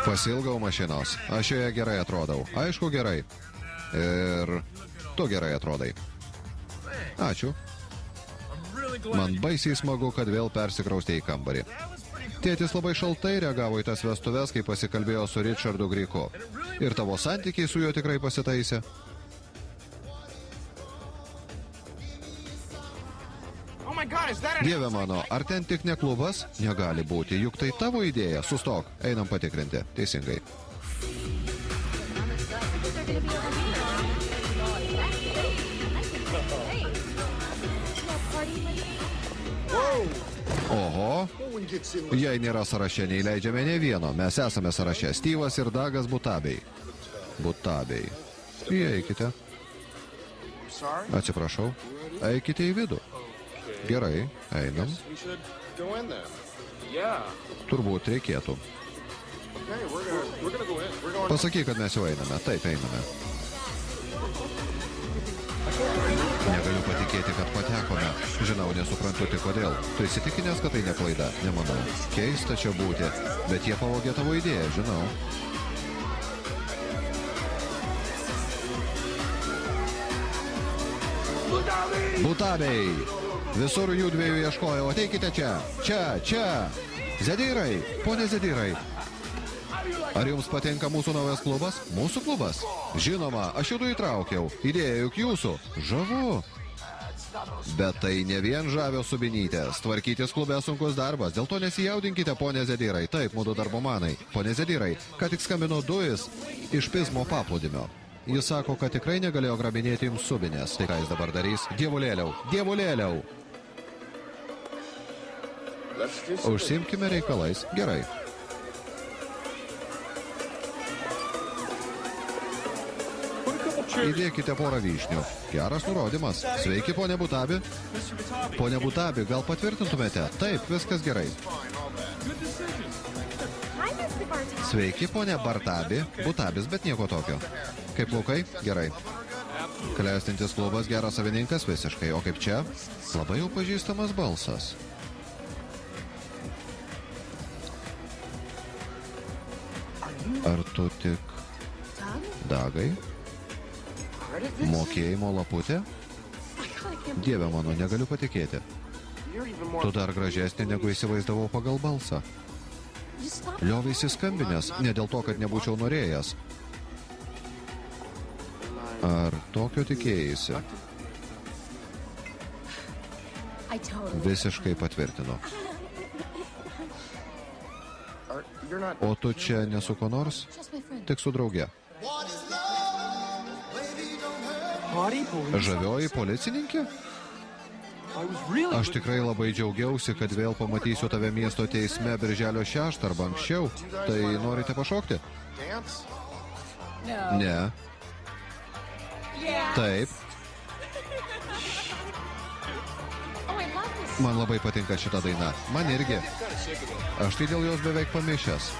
Pasilgau mašinos. Aš joje gerai atrodau. Aišku, gerai. Ir tu gerai atrodai. Ačiū. Man baisiai smagu, kad vėl persikraustė į kambarį. Tėtis labai šaltai reagavo į tas vestuves, kai pasikalbėjo su Richardu Greiku. Ir tavo santykiai su juo tikrai pasitaisė? Dieve mano, ar ten tik ne klubas? Negali būti, juk tai tavo idėja. Sustok, einam patikrinti. Teisingai. Oho, jei nėra sąraše, neįleidžiame ne vieno. Mes esame sąraše. Styvas ir Dagas Butabiai. Butabiai. Įeikite. Atsiprašau. Eikite į vidų. Gerai, einam. Turbūt reikėtų. Pasakyk, kad mes jau einame. Taip, einame. Negaliu patikėti, kad patekome. Žinau, nesuprantu tik kodėl. Tu įsitikinęs, kad tai ne klaida? Nemanau. Keista čia būti, bet jie pavogė tavo idėją, žinau. Butabiai! Visur jų dviejų ieškojau. Ateikite čia. Čia. Zedirai, ponė Zedirai. Ar jums patinka mūsų naujas klubas? Mūsų klubas? Žinoma, aš judu įtraukiau. Idėja juk jūsų. Žavu. Bet tai ne vien žavios subinytės. Tvarkytis klube sunkus darbas. Dėl to nesijaudinkite, ponė Zedirai. Taip, mūdu darbomanai. Ponė Zedirai, ką tik skambino Duis iš Pizmo paplūdimio. Jis sako, kad tikrai negalėjo grabinėti jums subinės. Tai ką jis dabar darys? Dievulėliau. Užsiimkime reikalais. Gerai. Įdėkite porą vyšnių. Geras nurodymas. Sveiki, ponė Butabi. Ponė Butabi, gal patvirtintumėte? Taip, viskas gerai. Sveiki, ponė Bartabi. Butabis, bet nieko tokio. Kaip laukai? Gerai. Klestintis klubas, geras savininkas visiškai. O kaip čia? Labai jau pažįstamas balsas. Ar tu tik Dagai? Mokėjimo laputė? Dieve mano, negaliu patikėti. Tu dar gražesnė, negu įsivaizdavau pagal balsą. Lioveisi skambinęs, ne dėl to, kad nebūčiau norėjęs. Ar tokio tikėjaisi? Visiškai patvirtinu. O tu čia nesu ko nors? Tik su drauge. Žavioji policininkė? Aš tikrai labai džiaugiausi, kad vėl pamatysiu tave miesto teisme birželio 6 arba anksčiau. Tai norite pašokti? Ne. Taip. Man labai patinka šita daina. Man irgi. Aš tai dėl jos beveik pamišęs.